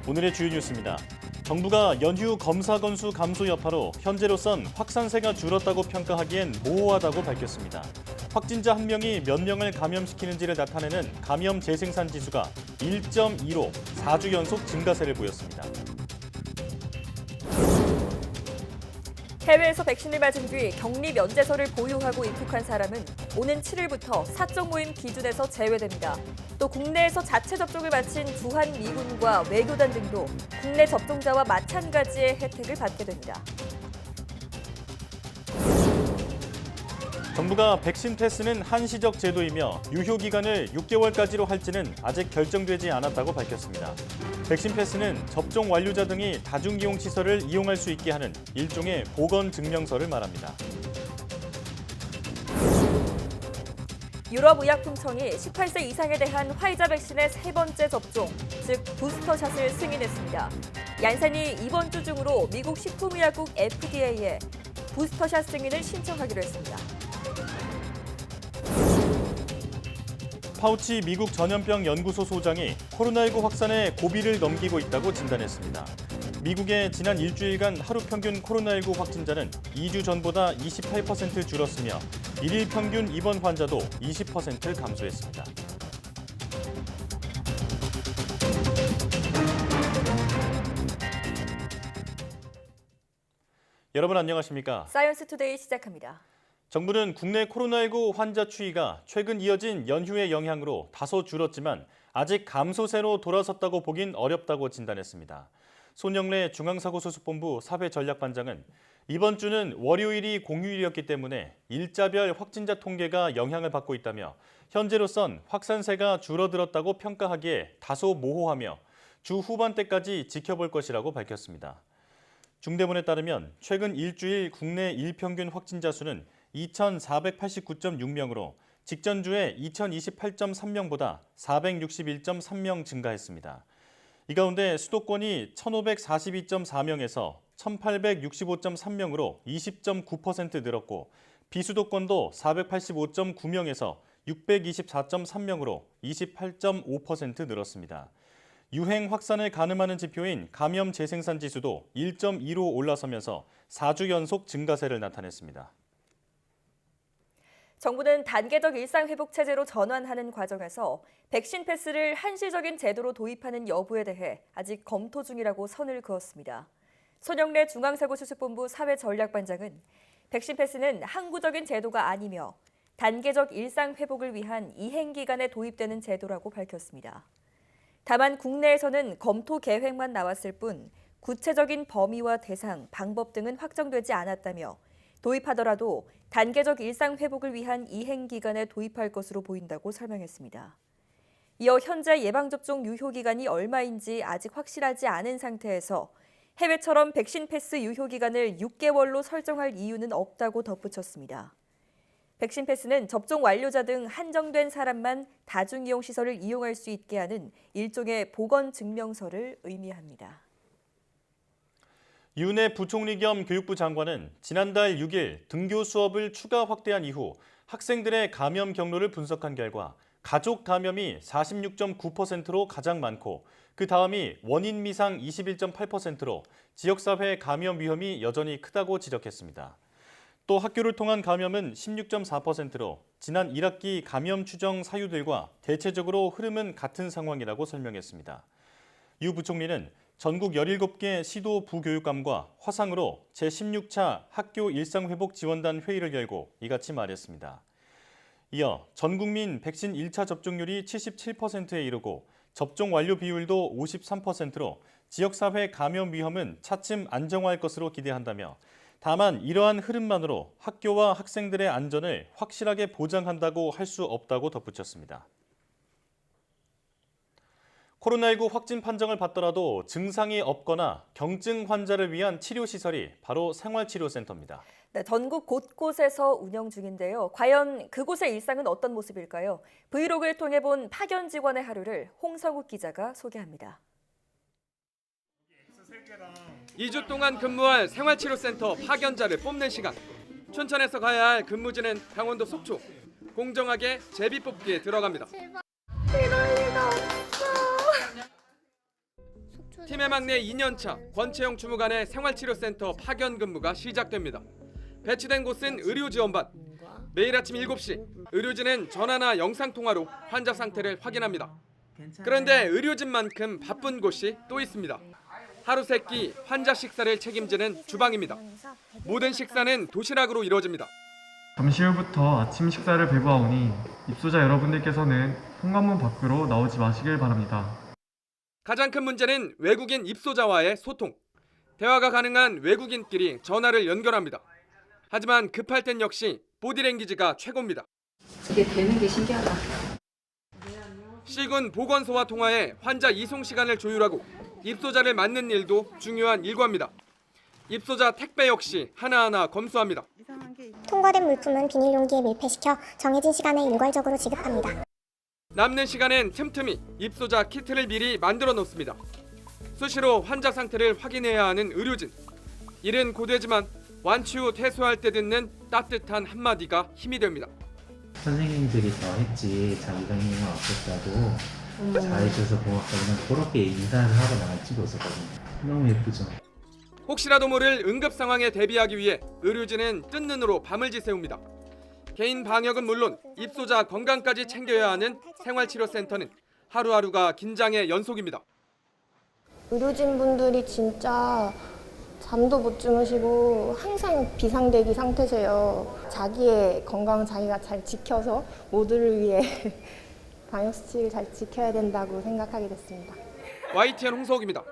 오늘의 주요 뉴스입니다. 정부가 연휴 검사 건수 감소 여파로 현재로선 확산세가 줄었다고 평가하기엔 모호하다고 밝혔습니다. 확진자 1명이 몇 명을 감염시키는지를 나타내는 감염 재생산 지수가 1.2로 4주 연속 증가세를 보였습니다. 해외에서 백신을 맞은 뒤 격리 면제서를 보유하고 입국한 사람은 오는 7일부터 사적 모임 기준에서 제외됩니다. 또 국내에서 자체 접종을 마친 주한 미군과 외교단 등도 국내 접종자와 마찬가지의 혜택을 받게 됩니다. 정부가 백신 패스는 한시적 제도이며 유효 기간을 6개월까지로 할지는 아직 결정되지 않았다고 밝혔습니다. 백신 패스는 접종 완료자 등이 다중이용 시설을 이용할 수 있게 하는 일종의 보건 증명서를 말합니다. 유럽의약품청이 18세 이상에 대한 화이자 백신의 세 번째 접종, 즉 부스터샷을 승인했습니다. 얀센이 이번 주 중으로 미국 식품의약국 FDA에 부스터샷 승인을 신청하기로 했습니다. 파우치 미국 전염병 연구소 소장이 코로나19 확산에 고비를 넘기고 있다고 진단했습니다. 미국의 지난 일주일간 하루 평균 코로나19 확진자는 2주 전보다 28% 줄었으며 일일 평균 입원 환자도 20% 감소했습니다. 여러분 안녕하십니까? 사이언스 투데이 시작합니다. 정부는 국내 코로나19 환자 추이가 최근 이어진 연휴의 영향으로 다소 줄었지만 아직 감소세로 돌아섰다고 보긴 어렵다고 진단했습니다. 손영래 중앙사고수습본부 사회전략반장은 이번 주는 월요일이 공휴일이었기 때문에 일자별 확진자 통계가 영향을 받고 있다며 현재로선 확산세가 줄어들었다고 평가하기에 다소 모호하며 주 후반대까지 지켜볼 것이라고 밝혔습니다. 중대본에 따르면 최근 일주일 국내 일평균 확진자 수는 2,489.6명으로 직전 주에 2,028.3명보다 461.3명 증가했습니다. 이 가운데 수도권이 1,542.4명에서 1,865.3명으로 20.9% 늘었고 비수도권도 485.9명에서 624.3명으로 28.5% 늘었습니다. 유행 확산을 가늠하는 지표인 감염 재생산 지수도 1.2로 올라서면서 4주 연속 증가세를 나타냈습니다. 정부는 단계적 일상회복 체제로 전환하는 과정에서 백신 패스를 한시적인 제도로 도입하는 여부에 대해 아직 검토 중이라고 선을 그었습니다. 손영래 중앙사고수습본부 사회전략반장은 백신 패스는 항구적인 제도가 아니며 단계적 일상회복을 위한 이행기간에 도입되는 제도라고 밝혔습니다. 다만 국내에서는 검토 계획만 나왔을 뿐 구체적인 범위와 대상, 방법 등은 확정되지 않았다며 도입하더라도 단계적 일상 회복을 위한 이행 기간에 도입할 것으로 보인다고 설명했습니다. 이어 현재 예방접종 유효 기간이 얼마인지 아직 확실하지 않은 상태에서 해외처럼 백신 패스 유효 기간을 6개월로 설정할 이유는 없다고 덧붙였습니다. 백신 패스는 접종 완료자 등 한정된 사람만 다중이용 시설을 이용할 수 있게 하는 일종의 보건 증명서를 의미합니다. 윤해 부총리 겸 교육부 장관은 지난달 6일 등교 수업을 추가 확대한 이후 학생들의 감염 경로를 분석한 결과 가족 감염이 46.9%로 가장 많고 그 다음이 원인 미상 21.8%로 지역사회 감염 위험이 여전히 크다고 지적했습니다. 또 학교를 통한 감염은 16.4%로 지난 1학기 감염 추정 사유들과 대체적으로 흐름은 같은 상황이라고 설명했습니다. 유 부총리는 전국 17개 시도 부교육감과 화상으로 제16차 학교 일상회복 지원단 회의를 열고 이같이 말했습니다. 이어 전 국민 백신 1차 접종률이 77%에 이르고 접종 완료 비율도 53%로 지역사회 감염 위험은 차츰 안정화할 것으로 기대한다며 다만 이러한 흐름만으로 학교와 학생들의 안전을 확실하게 보장한다고 할 수 없다고 덧붙였습니다. 코로나19 확진 판정을 받더라도 증상이 없거나 경증 환자를 위한 치료시설이 바로 생활치료센터입니다. 네, 전국 곳곳에서 운영 중인데요. 과연 그곳의 일상은 어떤 모습일까요? 브이로그를 통해 본 파견 직원의 하루를 홍성욱 기자가 소개합니다. 2주 동안 근무할 생활치료센터 파견자를 뽑는 시간. 춘천에서 가야 할 근무지는 강원도 속초. 공정하게 제비 뽑기에 들어갑니다. 이럴 리가 없어. 팀의 막내 2년차 권채영 주무관의 생활치료센터 파견 근무가 시작됩니다. 배치된 곳은 의료지원반. 매일 아침 7시 의료진은 전화나 영상통화로 환자 상태를 확인합니다. 그런데 의료진만큼 바쁜 곳이 또 있습니다. 하루 세 끼 환자 식사를 책임지는 주방입니다. 모든 식사는 도시락으로 이루어집니다. 잠시 후부터 아침 식사를 배부하오니 입소자 여러분들께서는 현관문 밖으로 나오지 마시길 바랍니다. 가장 큰 문제는 외국인 입소자와의 소통. 대화가 가능한 외국인끼리 전화를 연결합니다. 하지만 급할 땐 역시 보디랭귀지가 최고입니다. 그게 되는 게 신기하다. C군 보건소와 통화해 환자 이송 시간을 조율하고 입소자를 맞는 일도 중요한 일과입니다. 입소자 택배 역시 하나하나 검수합니다. 통과된 물품은 비닐용기에 밀폐시켜 정해진 시간에 일괄적으로 지급합니다. 남는 시간엔 틈틈이 입소자 키트를 미리 만들어 놓습니다. 수시로 환자 상태를 확인해야 하는 의료진. 일은 고되지만 완치 후 퇴소할 때 듣는 따뜻한 한마디가 힘이 됩니다. 선생님들이 더 했지 자기가 힘이 없었다고 잘해줘서 고맙다 그냥 그렇게 인사를 하고 나갈 찍고 있었거든요. 너무 예쁘죠. 혹시라도 모를 응급 상황에 대비하기 위해 의료진은 뜬 눈으로 밤을 지새웁니다. 개인 방역은 물론 입소자 건강까지 챙겨야 하는 생활치료센터는 하루하루가 긴장의 연속입니다. 의료진분들이 진짜 잠도 못 주무시고 항상 비상대기 상태세요. 자기의 건강 자기가 잘 지켜서 모두를 위해 방역수칙을 잘 지켜야 된다고 생각하게 됐습니다. YTN 홍석입니다.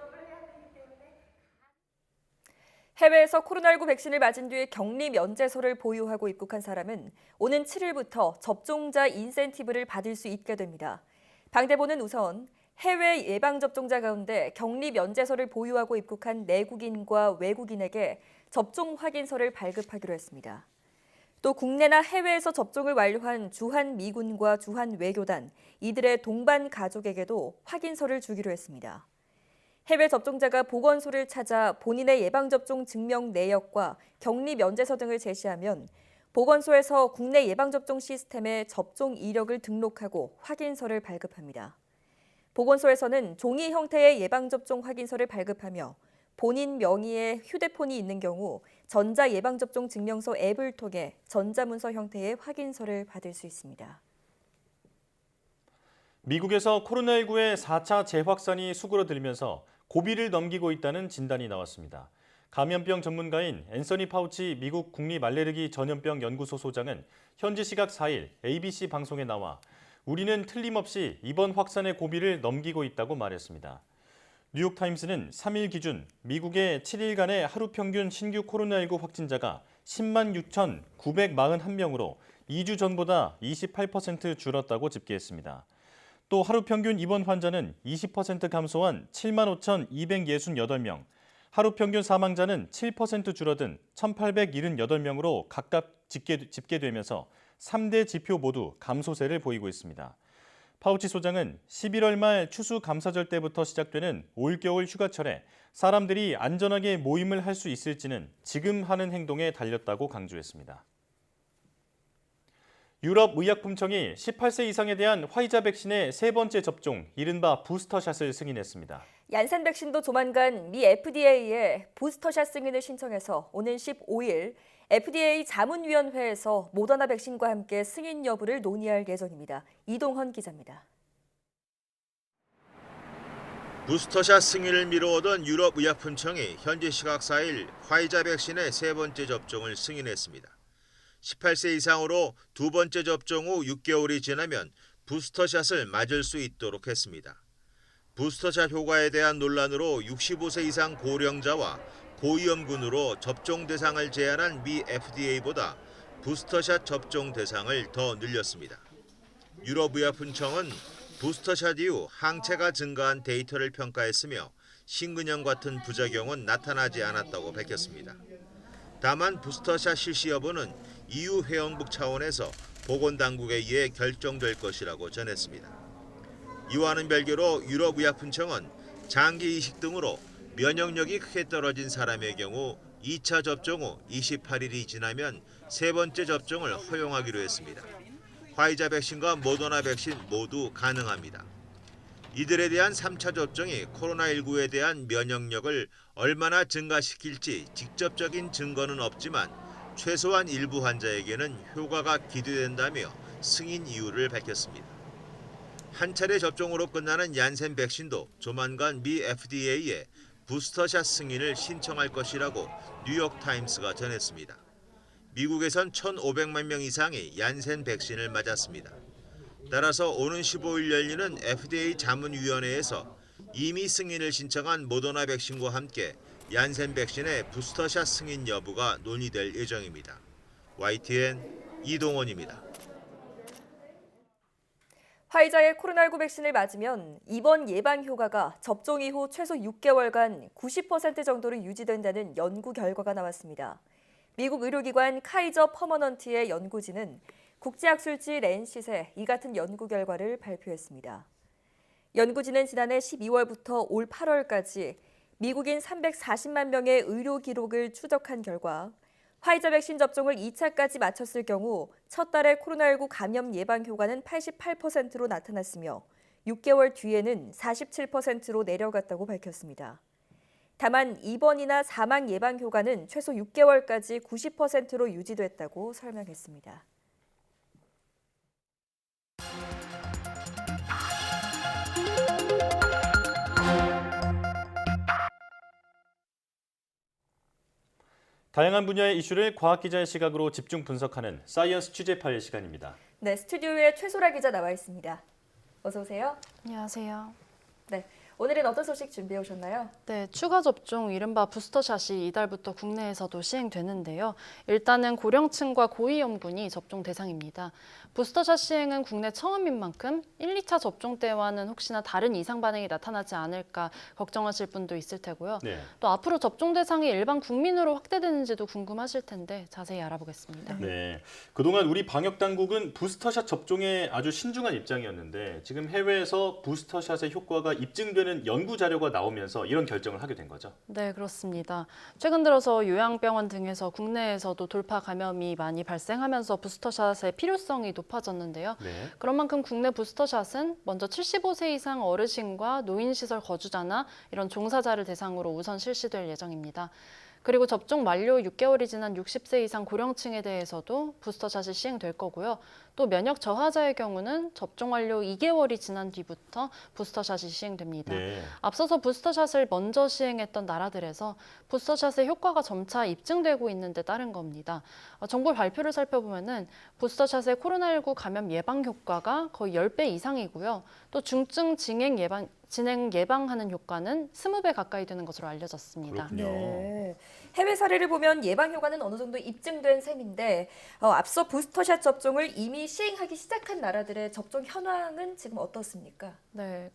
해외에서 코로나19 백신을 맞은 뒤에 격리 면제서를 보유하고 입국한 사람은 오는 7일부터 접종자 인센티브를 받을 수 있게 됩니다. 방대본은 우선 해외 예방접종자 가운데 격리 면제서를 보유하고 입국한 내국인과 외국인에게 접종 확인서를 발급하기로 했습니다. 또 국내나 해외에서 접종을 완료한 주한미군과 주한외교단, 이들의 동반 가족에게도 확인서를 주기로 했습니다. 해외 접종자가 보건소를 찾아 본인의 예방접종 증명 내역과 격리 면제서 등을 제시하면 보건소에서 국내 예방접종 시스템에 접종 이력을 등록하고 확인서를 발급합니다. 보건소에서는 종이 형태의 예방접종 확인서를 발급하며 본인 명의의 휴대폰이 있는 경우 전자예방접종 증명서 앱을 통해 전자문서 형태의 확인서를 받을 수 있습니다. 미국에서 코로나19의 4차 재확산이 수그러들면서 고비를 넘기고 있다는 진단이 나왔습니다. 감염병 전문가인 앤서니 파우치 미국 국립알레르기 전염병 연구소 소장은 현지 시각 4일 ABC 방송에 나와 우리는 틀림없이 이번 확산의 고비를 넘기고 있다고 말했습니다. 뉴욕타임스는 3일 기준 미국의 7일간의 하루 평균 신규 코로나19 확진자가 10만 6,941명으로 2주 전보다 28% 줄었다고 집계했습니다. 또 하루 평균 입원 환자는 20% 감소한 7만 5,268명, 하루 평균 사망자는 7% 줄어든 1,878명으로 각각 집계되면서 3대 지표 모두 감소세를 보이고 있습니다. 파우치 소장은 11월 말 추수감사절 때부터 시작되는 올겨울 휴가철에 사람들이 안전하게 모임을 할 수 있을지는 지금 하는 행동에 달렸다고 강조했습니다. 유럽의약품청이 18세 이상에 대한 화이자 백신의 세 번째 접종, 이른바 부스터샷을 승인했습니다. 얀센 백신도 조만간 미 FDA에 부스터샷 승인을 신청해서 오는 15일 FDA 자문위원회에서 모더나 백신과 함께 승인 여부를 논의할 예정입니다. 이동헌 기자입니다. 부스터샷 승인을 미뤄오던 유럽의약품청이 현지 시각 4일 화이자 백신의 세 번째 접종을 승인했습니다. 18세 이상으로 두 번째 접종 후 6개월이 지나면 부스터샷을 맞을 수 있도록 했습니다. 부스터샷 효과에 대한 논란으로 65세 이상 고령자와 고위험군으로 접종 대상을 제한한 미 FDA보다 부스터샷 접종 대상을 더 늘렸습니다. 유럽의약품청은 부스터샷 이후 항체가 증가한 데이터를 평가했으며 심근염 같은 부작용은 나타나지 않았다고 밝혔습니다. 다만 부스터샷 실시 여부는 EU 회원국 차원에서 보건당국에 의해 결정될 것이라고 전했습니다. 이와는 별개로 유럽의약품청은 장기 이식 등으로 면역력이 크게 떨어진 사람의 경우 2차 접종 후 28일이 지나면 세 번째 접종을 허용하기로 했습니다. 화이자 백신과 모더나 백신 모두 가능합니다. 이들에 대한 3차 접종이 코로나19에 대한 면역력을 얼마나 증가시킬지 직접적인 증거는 없지만 최소한 일부 환자에게는 효과가 기대된다며 승인 이유를 밝혔습니다. 한 차례 접종으로 끝나는 얀센 백신도 조만간 미 FDA에 부스터샷 승인을 신청할 것이라고 뉴욕타임스가 전했습니다. 미국에선 1,500만 명 이상이 얀센 백신을 맞았습니다. 따라서 오는 15일 열리는 FDA 자문위원회에서 이미 승인을 신청한 모더나 백신과 함께 얀센 백신의 부스터샷 승인 여부가 논의될 예정입니다. YTN 이동원입니다. 화이자의 코로나19 백신을 맞으면 입원 예방 효과가 접종 이후 최소 6개월간 90% 정도로 유지된다는 연구 결과가 나왔습니다. 미국 의료기관 카이저 퍼머넌트의 연구진은 국제학술지 랜싯에 이 같은 연구 결과를 발표했습니다. 연구진은 지난해 12월부터 올 8월까지 미국인 340만 명의 의료 기록을 추적한 결과 화이자 백신 접종을 2차까지 마쳤을 경우 첫 달의 코로나19 감염 예방 효과는 88%로 나타났으며 6개월 뒤에는 47%로 내려갔다고 밝혔습니다. 다만 입원이나 사망 예방 효과는 최소 6개월까지 90%로 유지됐다고 설명했습니다. 다양한 분야의 이슈를 과학기자의 시각으로 집중 분석하는 사이언스 취재 파일 시간입니다. 네, 스튜디오에 최소라 기자 나와 있습니다. 어서 오세요. 안녕하세요. 네, 오늘은 어떤 소식 준비해 오셨나요? 네, 추가 접종 이른바 부스터샷이 이달부터 국내에서도 시행되는데요. 일단은 고령층과 고위험군이 접종 대상입니다. 부스터샷 시행은 국내 처음인 만큼 1, 2차 접종 때와는 혹시나 다른 이상 반응이 나타나지 않을까 걱정하실 분도 있을 테고요. 네. 또 앞으로 접종 대상이 일반 국민으로 확대되는지도 궁금하실 텐데 자세히 알아보겠습니다. 네, 그동안 우리 방역 당국은 부스터샷 접종에 아주 신중한 입장이었는데 지금 해외에서 부스터샷의 효과가 입증되는 연구 자료가 나오면서 이런 결정을 하게 된 거죠. 네, 그렇습니다. 최근 들어서 요양병원 등에서 국내에서도 돌파 감염이 많이 발생하면서 부스터샷의 필요성이 높아졌는데요. 네. 그런 만큼 국내 부스터샷은 먼저 75세 이상 어르신과 노인시설 거주자나 이런 종사자를 대상으로 우선 실시될 예정입니다. 그리고 접종 만료 6개월이 지난 60세 이상 고령층에 대해서도 부스터샷이 시행될 거고요. 또 면역 저하자의 경우는 접종 완료 2개월이 지난 뒤부터 부스터샷이 시행됩니다. 네. 앞서서 부스터샷을 먼저 시행했던 나라들에서 부스터샷의 효과가 점차 입증되고 있는 데 따른 겁니다. 정부 발표를 살펴보면은 부스터샷의 코로나19 감염 예방 효과가 거의 10배 이상이고요. 또 중증 진행 예방하는 효과는 20배 가까이 되는 것으로 알려졌습니다. 그렇군요. 네. 해외 사례를 보면 예방 효과는 어느 정도 입증된 셈인데 앞서 부스터샷 접종을 이미 시행하기 시작한 나라들의 접종 현황은 지금 어떻습니까? 네,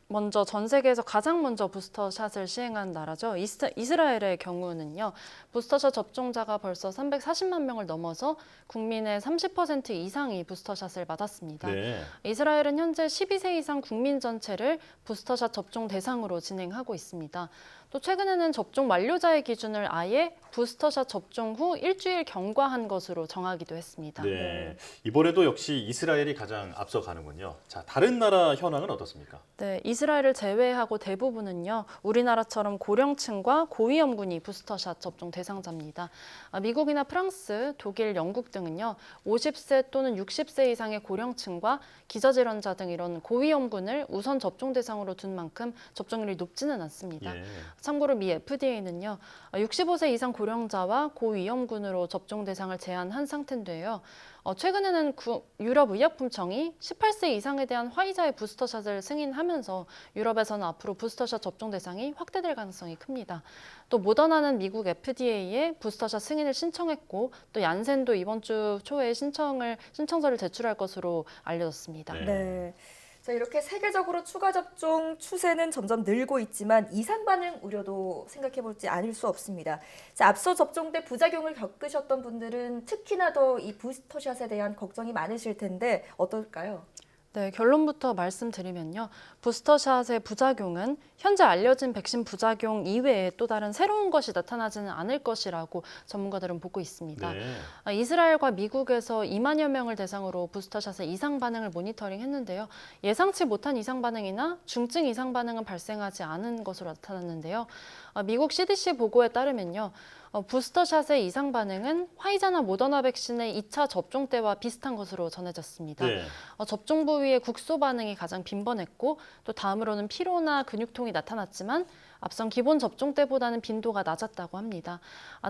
먼저 전 세계에서 가장 먼저 부스터샷을 시행한 나라죠. 이스라엘의 경우는요. 부스터샷 접종자가 벌써 340만 명을 넘어서 국민의 30% 이상이 부스터샷을 맞았습니다. 네. 이스라엘은 현재 12세 이상 국민 전체를 부스터샷 접종 대상으로 진행하고 있습니다. 또 최근에는 접종 완료자의 기준을 아예 부스터샷 접종 후 일주일 경과한 것으로 정하기도 했습니다. 네. 이번에도 역시 이스라엘이 가장 앞서가는군요. 자, 다른 나라 현황은 어떻습니까? 네, 이스라엘을 제외하고 대부분은요, 우리나라처럼 고령층과 고위험군이 부스터샷 접종 대상자입니다. 미국이나 프랑스, 독일, 영국 등은요, 50세 또는 60세 이상의 고령층과 기저질환자 등 이런 고위험군을 우선 접종 대상으로 둔 만큼 접종률이 높지는 않습니다. 예. 참고로 미 FDA는요, 65세 이상 고령자와 고위험군으로 접종 대상을 제한한 상태인데요. 최근에는 유럽의약품청이 18세 이상에 대한 화이자의 부스터샷을 승인하면서 유럽에서는 앞으로 부스터샷 접종 대상이 확대될 가능성이 큽니다. 또 모더나는 미국 FDA에 부스터샷 승인을 신청했고 또 얀센도 이번 주 초에 신청서를 제출할 것으로 알려졌습니다. 네. 자, 이렇게 세계적으로 추가 접종 추세는 점점 늘고 있지만 이상 반응 우려도 생각해보지 않을 수 없습니다. 자, 앞서 접종 때 부작용을 겪으셨던 분들은 특히나 더 이 부스터샷에 대한 걱정이 많으실 텐데 어떨까요? 네, 결론부터 말씀드리면요. 부스터샷의 부작용은 현재 알려진 백신 부작용 이외에 또 다른 새로운 것이 나타나지는 않을 것이라고 전문가들은 보고 있습니다. 네. 이스라엘과 미국에서 2만여 명을 대상으로 부스터샷의 이상 반응을 모니터링했는데요. 예상치 못한 이상 반응이나 중증 이상 반응은 발생하지 않은 것으로 나타났는데요. 미국 CDC 보고에 따르면요. 부스터샷의 이상 반응은 화이자나 모더나 백신의 2차 접종 때와 비슷한 것으로 전해졌습니다. 네. 접종 부위의 국소 반응이 가장 빈번했고 또 다음으로는 피로나 근육통이 나타났지만 앞선 기본 접종 때보다는 빈도가 낮았다고 합니다.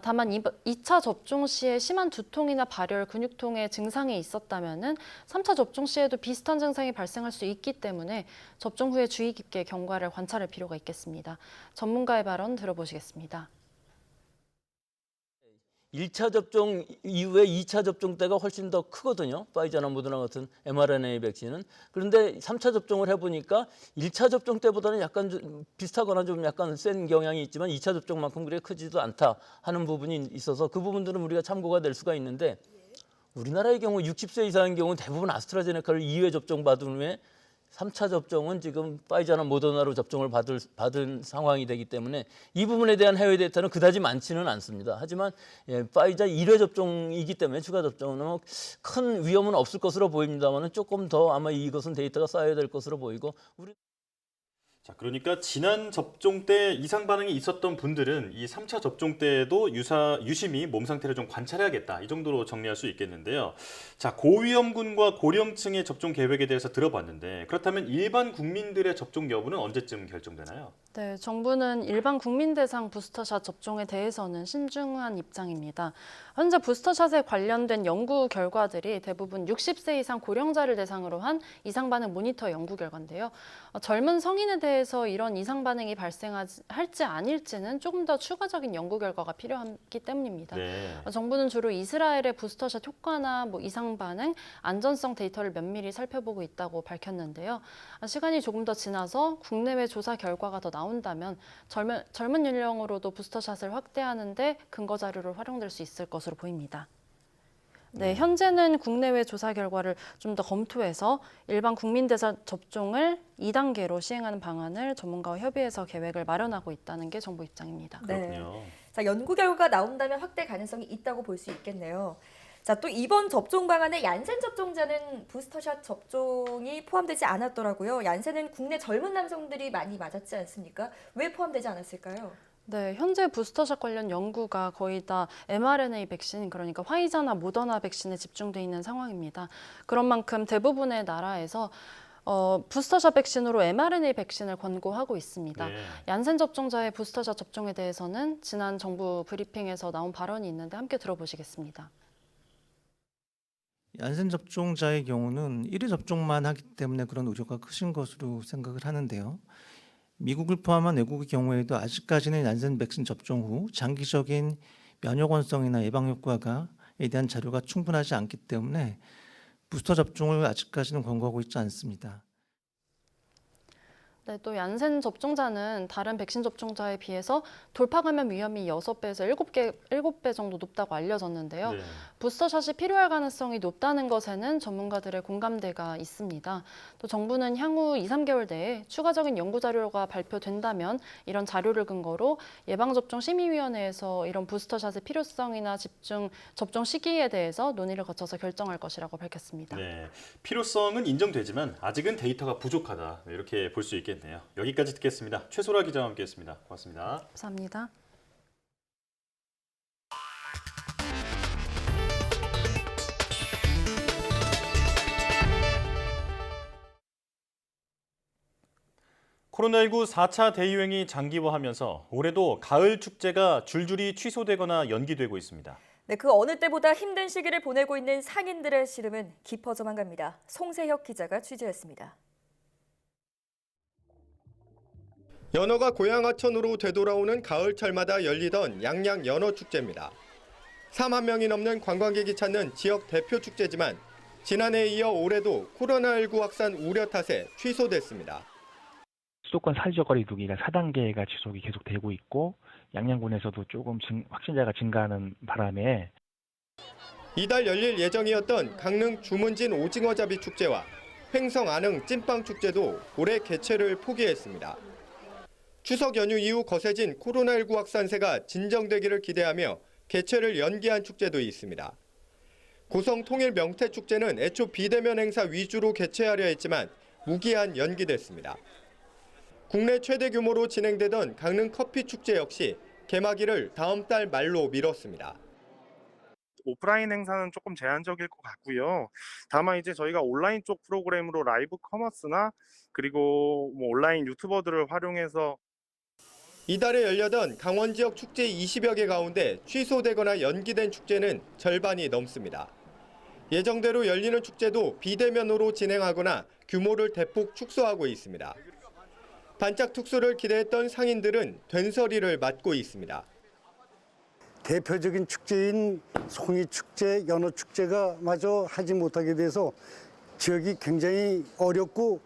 다만 2차 접종 시에 심한 두통이나 발열, 근육통의 증상이 있었다면 3차 접종 시에도 비슷한 증상이 발생할 수 있기 때문에 접종 후에 주의 깊게 경과를 관찰할 필요가 있겠습니다. 전문가의 발언 들어보시겠습니다. 1차 접종 이후에 2차 접종 때가 훨씬 더 크거든요. 파이자나 모더나 같은 mRNA 백신은. 그런데 3차 접종을 해보니까 1차 접종 때보다는 약간 좀 비슷하거나 좀 약간 센 경향이 있지만 2차 접종만큼 그렇게 크지도 않다 하는 부분이 있어서 그 부분들은 우리가 참고가 될 수가 있는데 우리나라의 경우 60세 이상의 경우 대부분 아스트라제네카를 2회 접종 받은 후에 3차 접종은 지금 파이자나 모더나로 접종을 받은 상황이 되기 때문에 이 부분에 대한 해외 데이터는 그다지 많지는 않습니다. 하지만 파이자 1회 접종이기 때문에 추가 접종은 큰 위험은 없을 것으로 보입니다만 조금 더 아마 이것은 데이터가 쌓여야 될 것으로 보이고 자, 그러니까 지난 접종 때 이상 반응이 있었던 분들은 이 3차 접종 때에도 유심히 몸 상태를 좀 관찰해야겠다. 이 정도로 정리할 수 있겠는데요. 자, 고위험군과 고령층의 접종 계획에 대해서 들어봤는데 그렇다면 일반 국민들의 접종 여부는 언제쯤 결정되나요? 네, 정부는 일반 국민 대상 부스터샷 접종에 대해서는 신중한 입장입니다. 현재 부스터샷에 관련된 연구 결과들이 대부분 60세 이상 고령자를 대상으로 한 이상 반응 모니터 연구 결과인데요. 젊은 성인에 대해서 이런 이상 반응이 발생할지 아닐지는 조금 더 추가적인 연구 결과가 필요하기 때문입니다. 네. 정부는 주로 이스라엘의 부스터샷 효과나 이상 반응, 안전성 데이터를 면밀히 살펴보고 있다고 밝혔는데요. 시간이 조금 더 지나서 국내외 조사 결과가 더 나온다면 젊은 연령으로도 부스터샷을 확대하는 데 근거 자료로 활용될 수 있을 것으로 보입니다. 네, 현재는 국내외 조사 결과를 좀 더 검토해서 일반 국민 대상 접종을 2단계로 시행하는 방안을 전문가와 협의해서 계획을 마련하고 있다는 게 정부 입장입니다. 그렇군요. 네. 자, 연구 결과가 나온다면 확대 가능성이 있다고 볼 수 있겠네요. 자, 또 이번 접종 방안에 얀센 접종자는 부스터샷 접종이 포함되지 않았더라고요. 얀센은 국내 젊은 남성들이 많이 맞았지 않습니까? 왜 포함되지 않았을까요? 네, 현재 부스터샷 관련 연구가 거의 다 mRNA 백신, 그러니까 화이자나 모더나 백신에 집중돼 있는 상황입니다. 그런 만큼 대부분의 나라에서 부스터샷 백신으로 mRNA 백신을 권고하고 있습니다. 네. 얀센 접종자의 부스터샷 접종에 대해서는 지난 정부 브리핑에서 나온 발언이 있는데 함께 들어보시겠습니다. 얀센 접종자의 경우는 1회 접종만 하기 때문에 그런 우려가 크신 것으로 생각을 하는데요. 미국을 포함한 외국의 경우에도 아직까지는 얀센 백신 접종 후 장기적인 면역원성이나 예방 효과에 대한 자료가 충분하지 않기 때문에 부스터 접종을 아직까지는 권고하고 있지 않습니다. 네, 또 얀센 접종자는 다른 백신 접종자에 비해서 돌파 감염 위험이 6배에서 7배 정도 높다고 알려졌는데요. 네. 부스터샷이 필요할 가능성이 높다는 것에는 전문가들의 공감대가 있습니다. 또 정부는 향후 2, 3개월 내에 추가적인 연구 자료가 발표된다면 이런 자료를 근거로 예방접종심의위원회에서 이런 부스터샷의 필요성이나 접종 시기에 대해서 논의를 거쳐서 결정할 것이라고 밝혔습니다. 네, 필요성은 인정되지만 아직은 데이터가 부족하다. 이렇게 볼 수 있겠네요. 여기까지 듣겠습니다. 최소라 기자와 함께했습니다. 고맙습니다. 감사합니다. 코로나19 4차 대유행이 장기화하면서 올해도 가을 축제가 줄줄이 취소되거나 연기되고 있습니다. 네, 그 어느 때보다 힘든 시기를 보내고 있는 상인들의 시름은 깊어져만 갑니다. 송세혁 기자가 취재했습니다. 연어가 고향 하천으로 되돌아오는 가을철마다 열리던 양양 연어축제입니다. 3만 명이 넘는 관광객이 찾는 지역 대표 축제지만 지난해에 이어 올해도 코로나19 확산 우려 탓에 취소됐습니다. 수도권 사회적 거리 두기가 4단계가 지속이 계속되고 있고 양양군에서도 조금 확진자가 증가하는 바람에 이달 열릴 예정이었던 강릉 주문진 오징어잡이 축제와 횡성 안흥 찐빵 축제도 올해 개최를 포기했습니다. 추석 연휴 이후 거세진 코로나19 확산세가 진정되기를 기대하며 개최를 연기한 축제도 있습니다. 고성 통일 명태 축제는 애초 비대면 행사 위주로 개최하려 했지만 무기한 연기됐습니다. 국내 최대 규모로 진행되던 강릉 커피 축제 역시 개막일을 다음 달 말로 미뤘습니다. 오프라인 행사는 조금 제한적일 것 같고요. 다만 이제 저희가 온라인 쪽 프로그램으로 라이브 커머스나 그리고 온라인 유튜버들을 활용해서 이달에 열려던 강원 지역 축제 20여 개 가운데 취소되거나 연기된 축제는 절반이 넘습니다. 예정대로 열리는 축제도 비대면으로 진행하거나 규모를 대폭 축소하고 있습니다. 반짝 특수를 기대했던 상인들은 된서리를 맞고 있습니다. 대표적인 축제인 송이축제, 연어축제가 마저 하지 못하게 돼서 지역이 굉장히 어렵고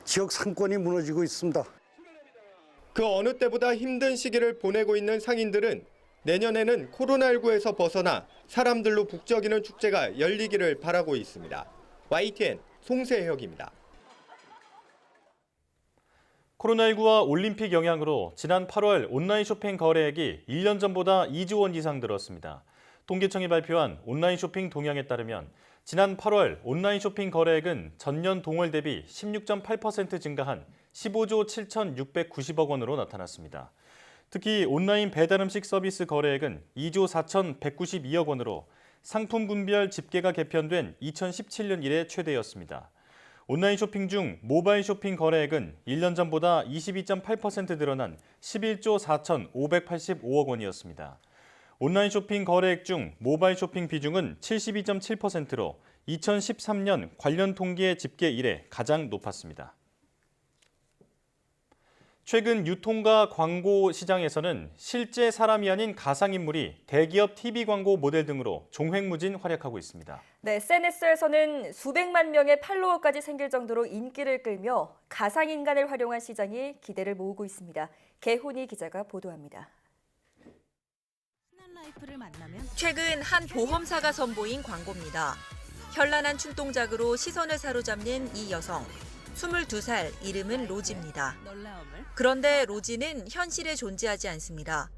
지역 상권이 무너지고 있습니다. 그 어느 때보다 힘든 시기를 보내고 있는 상인들은 내년에는 코로나19에서 벗어나 사람들로 북적이는 축제가 열리기를 바라고 있습니다. YTN 송세혁입니다. 코로나19와 올림픽 영향으로 지난 8월 온라인 쇼핑 거래액이 1년 전보다 2조 원 이상 늘었습니다. 통계청이 발표한 온라인 쇼핑 동향에 따르면 지난 8월 온라인 쇼핑 거래액은 전년 동월 대비 16.8% 증가한 15조 7,690억 원으로 나타났습니다. 특히 온라인 배달 음식 서비스 거래액은 2조 4,192억 원으로 상품 분별 집계가 개편된 2017년 이래 최대였습니다. 온라인 쇼핑 중 모바일 쇼핑 거래액은 1년 전보다 22.8% 늘어난 11조 4,585억 원이었습니다. 온라인 쇼핑 거래액 중 모바일 쇼핑 비중은 72.7%로 2013년 관련 통계 집계 이래 가장 높았습니다. 최근 유통과 광고 시장에서는 실제 사람이 아닌 가상인물이 대기업 TV 광고 모델 등으로 종횡무진 활약하고 있습니다. 네, SNS에서는 수백만 명의 팔로워까지 생길 정도로 인기를 끌며 가상인간을 활용한 시장이 기대를 모으고 있습니다. 개훈이 기자가 보도합니다. 최근 한 보험사가 선보인 광고입니다. 현란한 춤동작으로 시선을 사로잡는 이 여성. 22살, 이름은 로지입니다. 그런데 로지는 현실에 존재하지 않습니다.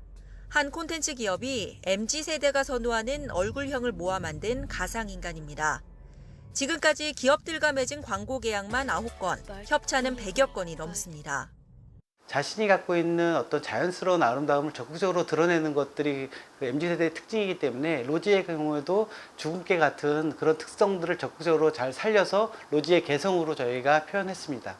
한 콘텐츠 기업이 MZ세대가 선호하는 얼굴형을 모아 만든 가상인간입니다. 지금까지 기업들과 맺은 광고 계약만 9건, 협찬은 100여 건이 넘습니다. 자신이 갖고 있는 어떤 자연스러운 아름다움을 적극적으로 드러내는 것들이 MZ세대의 특징이기 때문에 로지의 경우에도 주근깨 같은 그런 특성들을 적극적으로 잘 살려서 로지의 개성으로 저희가 표현했습니다.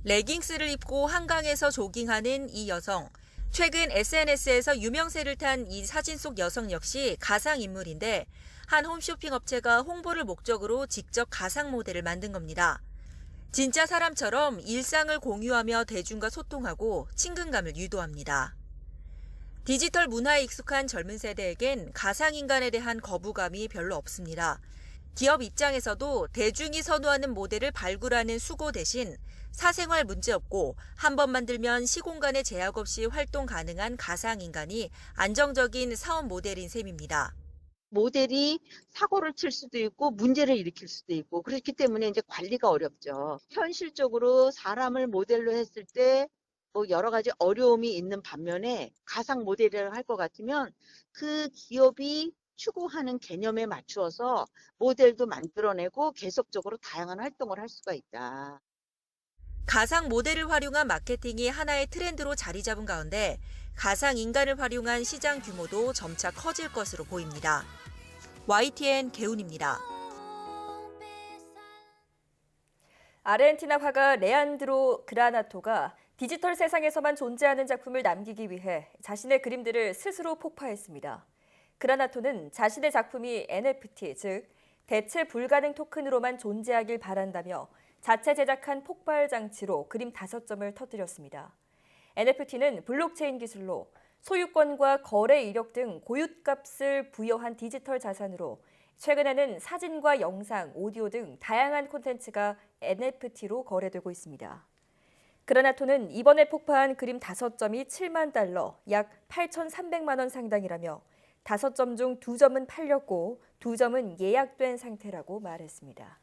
레깅스를 입고 한강에서 조깅하는 이 여성. 최근 SNS에서 유명세를 탄 이 사진 속 여성 역시 가상인물인데 한 홈쇼핑 업체가 홍보를 목적으로 직접 가상 모델을 만든 겁니다. 진짜 사람처럼 일상을 공유하며 대중과 소통하고 친근감을 유도합니다. 디지털 문화에 익숙한 젊은 세대에겐 가상인간에 대한 거부감이 별로 없습니다. 기업 입장에서도 대중이 선호하는 모델을 발굴하는 수고 대신 사생활 문제 없고 한 번 만들면 시공간에 제약 없이 활동 가능한 가상인간이 안정적인 사업 모델인 셈입니다. 모델이 사고를 칠 수도 있고 문제를 일으킬 수도 있고 그렇기 때문에 이제 관리가 어렵죠. 현실적으로 사람을 모델로 했을 때 뭐 여러 가지 어려움이 있는 반면에 가상 모델을 할 것 같으면 그 기업이 추구하는 개념에 맞추어서 모델도 만들어내고 계속적으로 다양한 활동을 할 수가 있다. 가상 모델을 활용한 마케팅이 하나의 트렌드로 자리 잡은 가운데 가상 인간을 활용한 시장 규모도 점차 커질 것으로 보입니다. YTN 개훈입니다. 아르헨티나 화가 레안드로 그라나토가 디지털 세상에서만 존재하는 작품을 남기기 위해 자신의 그림들을 스스로 폭파했습니다. 그라나토는 자신의 작품이 NFT, 즉 대체 불가능 토큰으로만 존재하길 바란다며 자체 제작한 폭발 장치로 그림 5점을 터뜨렸습니다. NFT는 블록체인 기술로 소유권과 거래 이력 등 고유값을 부여한 디지털 자산으로 최근에는 사진과 영상, 오디오 등 다양한 콘텐츠가 NFT로 거래되고 있습니다. 그라나토는 이번에 폭파한 그림 5점이 7만 달러, 약 8,300만 원 상당이라며 5점 중 2점은 팔렸고 2점은 예약된 상태라고 말했습니다.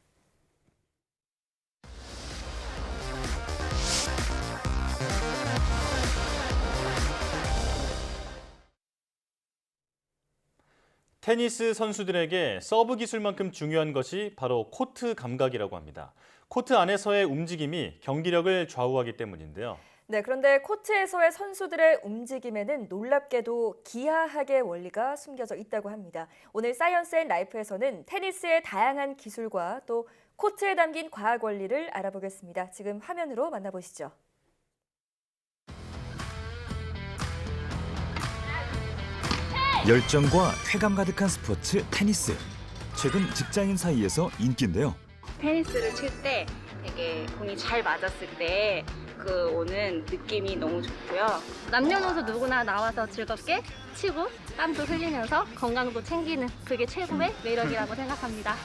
테니스 선수들에게 서브 기술만큼 중요한 것이 바로 코트 감각이라고 합니다. 코트 안에서의 움직임이 경기력을 좌우하기 때문인데요. 네, 그런데 코트에서의 선수들의 움직임에는 놀랍게도 기하학의 원리가 숨겨져 있다고 합니다. 오늘 사이언스 앤 라이프에서는 테니스의 다양한 기술과 또 코트에 담긴 과학 원리를 알아보겠습니다. 지금 화면으로 만나보시죠. 열정과 쾌감 가득한 스포츠 테니스. 최근 직장인 사이에서 인기인데요. 테니스를 칠 때 되게 공이 잘 맞았을 때 그 오는 느낌이 너무 좋고요. 남녀노소 누구나 나와서 즐겁게 치고 땀도 흘리면서 건강도 챙기는 그게 최고의 매력이라고 생각합니다.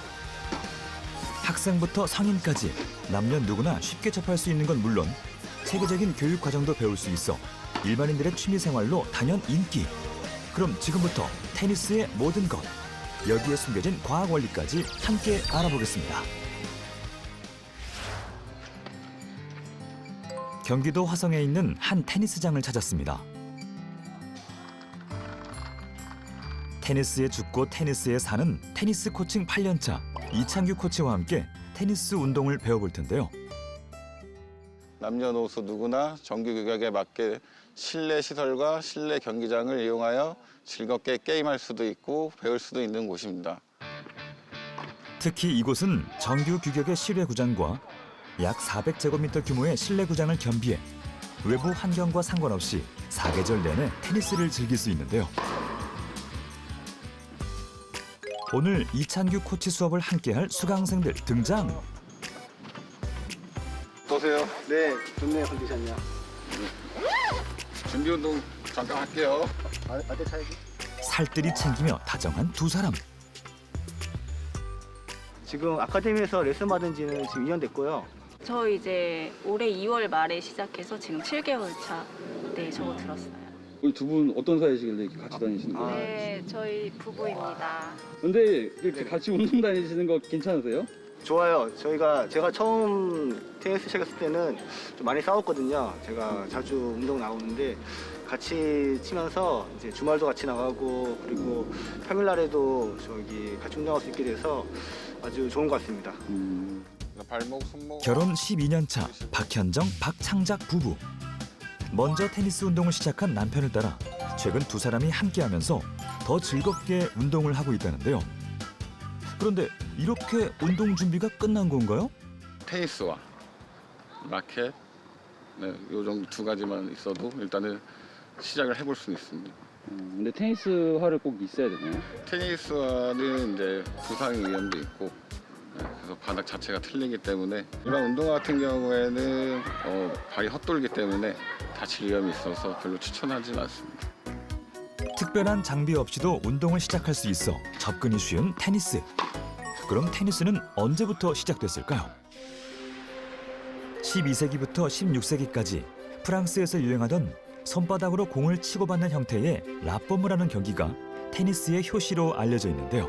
학생부터 성인까지 남녀 누구나 쉽게 접할 수 있는 건 물론 체계적인 교육 과정도 배울 수 있어 일반인들의 취미 생활로 단연 인기. 그럼 지금부터 테니스의 모든 것, 여기에 숨겨진 과학 원리까지 함께 알아보겠습니다. 경기도 화성에 있는 한 테니스장을 찾았습니다. 테니스에 죽고 테니스에 사는 테니스 코칭 8년차 이창규 코치와 함께 테니스 운동을 배워볼 텐데요. 남녀노소 누구나 정규 규격에 맞게 실내 시설과 실내 경기장을 이용하여 즐겁게 게임할 수도 있고 배울 수도 있는 곳입니다. 특히 이곳은 정규 규격의 실외 구장과 약 400제곱미터 규모의 실내 구장을 겸비해 외부 환경과 상관없이 사계절 내내 테니스를 즐길 수 있는데요. 오늘 이찬규 코치 수업을 함께할 수강생들 등장. 어떠세요? 네, 좋네요, 컨디션이요. 준비 운동 잠깐 할게요. 어디 차야지? 살뜰히 챙기며 다정한 두 사람. 지금 아카데미에서 레슨 받은 지는 지금 2년 됐고요. 저 이제 올해 2월 말에 시작해서 지금 7개월 차 접어들었어요. 우리 두 분 어떤 사이시길래 이렇게 같이 다니시는 거예요? 네, 저희 부부입니다. 근데 이렇게 같이 운동 다니시는 거 괜찮으세요? 좋아요. 제가 처음 테니스 시작했을 때는 좀 많이 싸웠거든요. 제가 자주 운동 나오는데 같이 치면서 이제 주말도 같이 나가고 그리고 평일날에도 같이 운동할 수 있게 돼서 아주 좋은 것 같습니다. 발목, 손목. 결혼 12년 차 박현정, 박창작 부부. 먼저 테니스 운동을 시작한 남편을 따라 최근 두 사람이 함께하면서 더 즐겁게 운동을 하고 있다는데요. 그런데 이렇게 운동 준비가 끝난 건가요? 테니스와 라켓, 네, 요 정도 두 가지만 있어도 일단은 시작을 해볼 수는 있습니다. 근데 테니스화를 꼭 있어야 되나요? 테니스화는 이제 부상 위험도 있고 그래서 바닥 자체가 틀리기 때문에 일반 운동 같은 경우에는 발이 헛돌기 때문에 다칠 위험이 있어서 별로 추천하지는 않습니다. 특별한 장비 없이도 운동을 시작할 수 있어 접근이 쉬운 테니스. 그럼 테니스는 언제부터 시작됐을까요? 12세기부터 16세기까지 프랑스에서 유행하던 손바닥으로 공을 치고받는 형태의 라뽀무라는 경기가 테니스의 효시로 알려져 있는데요.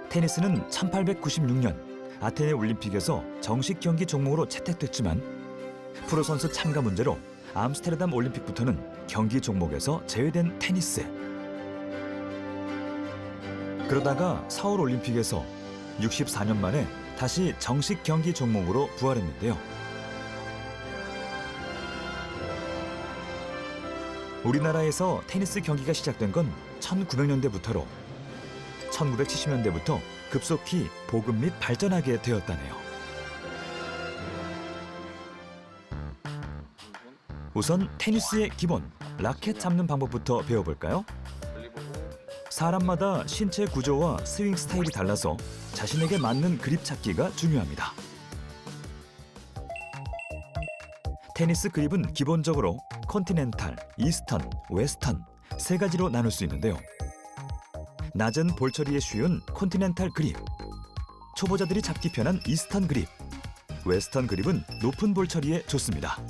테니스는 1896년 아테네 올림픽에서 정식 경기 종목으로 채택됐지만 프로 선수 참가 문제로 암스테르담 올림픽부터는 경기 종목에서 제외된 테니스. 그러다가 서울 올림픽에서 64년 만에 다시 정식 경기 종목으로 부활했는데요. 우리나라에서 테니스 경기가 시작된 건 1900년대부터로 1970년대부터 급속히 보급 및 발전하게 되었다네요. 우선 테니스의 기본, 라켓 잡는 방법부터 배워볼까요? 사람마다 신체 구조와 스윙 스타일이 달라서 자신에게 맞는 그립 찾기가 중요합니다. 테니스 그립은 기본적으로 컨티넨탈, 이스턴, 웨스턴 세 가지로 나눌 수 있는데요. 낮은 볼 처리에 쉬운 컨티넨탈 그립, 초보자들이 잡기 편한 이스턴 그립, 웨스턴 그립은 높은 볼 처리에 좋습니다.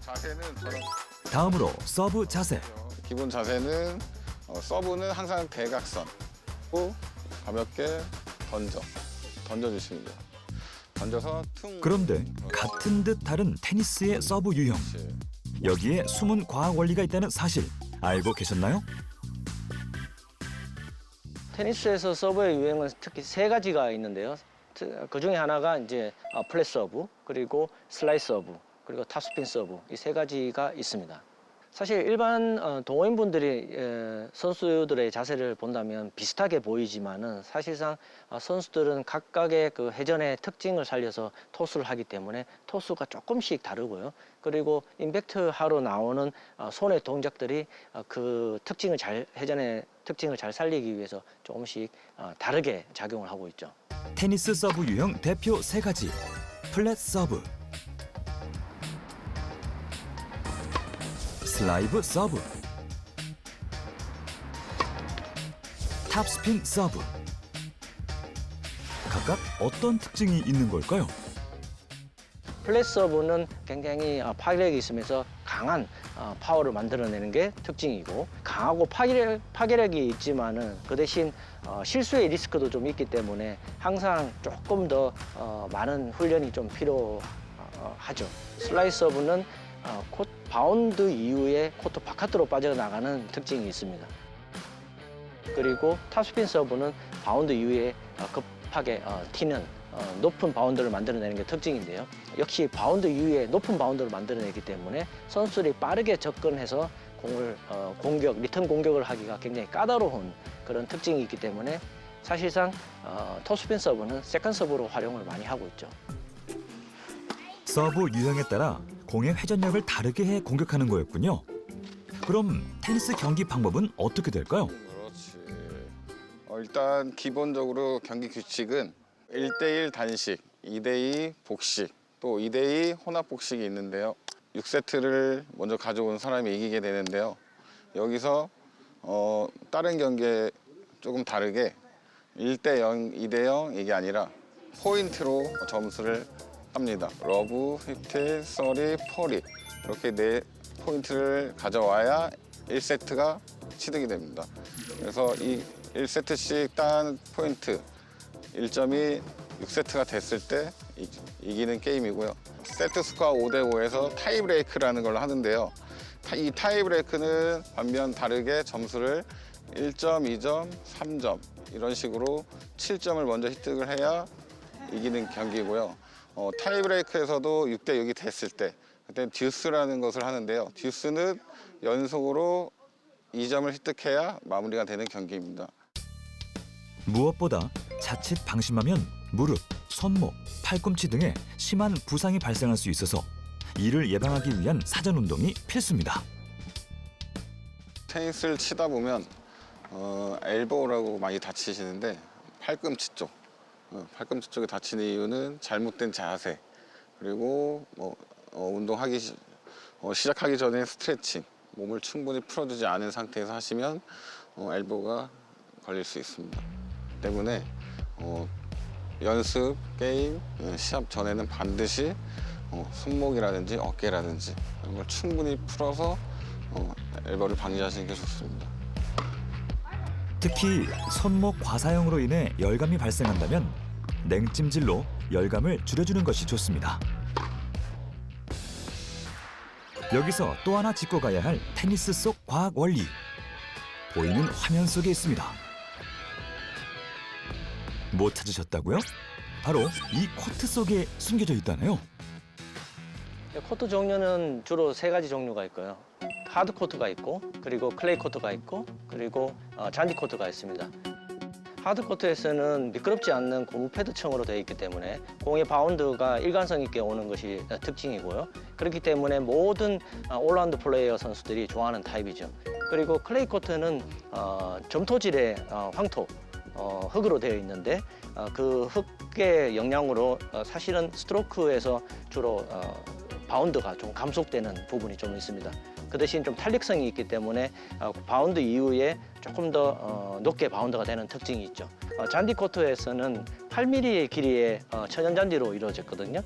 자세는 저런. 다음으로 서브 자세. 기본 자세는 서브는 항상 대각선. 가볍게 던져주시면 돼요. 던져서 퉁. 그런데 같은 듯 다른 테니스의 서브 유형. 여기에 숨은 과학 원리가 있다는 사실 알고 계셨나요? 테니스에서 서브의 유행은 특히 세 가지가 있는데요. 그 중에 하나가 이제 플랫 서브, 그리고 슬라이스 서브, 그리고 탑스핀 서브, 이 세 가지가 있습니다. 사실 일반 동호인분들이 선수들의 자세를 본다면 비슷하게 보이지만은 사실상 선수들은 각각의 그 회전의 특징을 살려서 토스를 하기 때문에 토스가 조금씩 다르고요. 그리고 임팩트 하러 나오는 손의 동작들이 그 회전의 특징을 잘 살리기 위해서 조금씩 다르게 작용을 하고 있죠. 테니스 서브 유형 대표 3가지. 플랫 서브, 슬라이브 서브, 탑스핀 서브. 각각 어떤 특징이 있는 걸까요? 플랫 서브는 굉장히 파괴력이 있으면서 강한 파워를 만들어내는 게 특징이고, 강하고 파괴력이 있지만은 그 대신 실수의 리스크도 좀 있기 때문에 항상 조금 더 많은 훈련이 좀 필요하죠. 슬라이스 서브는 바운드 이후에 코트 바깥으로 빠져나가는 특징이 있습니다. 그리고 탑스핀 서브는 바운드 이후에 급하게 튀는 높은 바운드를 만들어내는 게 특징인데요. 역시 바운드 이후에 높은 바운드를 만들어내기 때문에 선수들이 빠르게 접근해서 공을 리턴 공격을 하기가 굉장히 까다로운 그런 특징이 있기 때문에 사실상 톱스핀 서브는 세컨드 서브로 활용을 많이 하고 있죠. 서브 유형에 따라 공의 회전력을 다르게 해 공격하는 거였군요. 그럼 테니스 경기 방법은 어떻게 될까요? 그렇지. 일단 기본적으로 경기 규칙은 1대1 단식, 2대2 복식, 또 2대2 혼합 복식이 있는데요. 6세트를 먼저 가져온 사람이 이기게 되는데요. 여기서 다른 경기에 조금 다르게 1대0, 2대0 이게 아니라 포인트로 점수를 합니다. 러브, 히트, 서리, 퍼리 이렇게 4포인트를 가져와야 1세트가 취득이 됩니다. 그래서 이 1세트씩 딴 포인트 1점이 6세트가 됐을 때 이기는 게임이고요. 세트 스코어 5대5에서 타이브레이크라는 걸 하는데요. 이 타이브레이크는 반면 다르게 점수를 1점, 2점, 3점 이런 식으로 7점을 먼저 획득을 해야 이기는 경기고요. 타이브레이크에서도 6대6이 됐을 때 그때 듀스라는 것을 하는데요. 듀스는 연속으로 2점을 획득해야 마무리가 되는 경기입니다. 무엇보다 자칫 방심하면 무릎, 손목, 팔꿈치 등에 심한 부상이 발생할 수 있어서 이를 예방하기 위한 사전 운동이 필수입니다. 테니스를 치다 보면 엘보라고 많이 다치시는데 팔꿈치 쪽에 다치는 이유는 잘못된 자세, 그리고 운동하기 시작하기 전에 스트레칭, 몸을 충분히 풀어주지 않은 상태에서 하시면 엘보가 걸릴 수 있습니다. 때문에 연습, 게임, 시합 전에는 반드시 손목이라든지 어깨라든지 이런 걸 충분히 풀어서 엘보를 방지하시는 게 좋습니다. 특히 손목 과사용으로 인해 열감이 발생한다면 냉찜질로 열감을 줄여주는 것이 좋습니다. 여기서 또 하나 짚고 가야 할 테니스 속 과학 원리. 보이는 화면 속에 있습니다. 못 찾으셨다고요? 바로 이 코트 속에 숨겨져 있다네요. 코트 종류는 주로 3가지 종류가 있고요. 하드 코트가 있고, 그리고 클레이 코트가 있고, 그리고 잔디 코트가 있습니다. 하드 코트에서는 미끄럽지 않는 고무 패드층으로 되어 있기 때문에 공의 바운드가 일관성 있게 오는 것이 특징이고요. 그렇기 때문에 모든 올라운드 플레이어 선수들이 좋아하는 타입이죠. 그리고 클레이 코트는 점토질의 황토, 흙으로 되어 있는데 그 흙의 영향으로 사실은 스트로크에서 주로 바운드가 좀 감속되는 부분이 좀 있습니다. 그 대신 좀 탄력성이 있기 때문에 바운드 이후에 조금 더 높게 바운드가 되는 특징이 있죠. 잔디 코트에서는 8mm의 길이의 천연 잔디로 이루어졌거든요.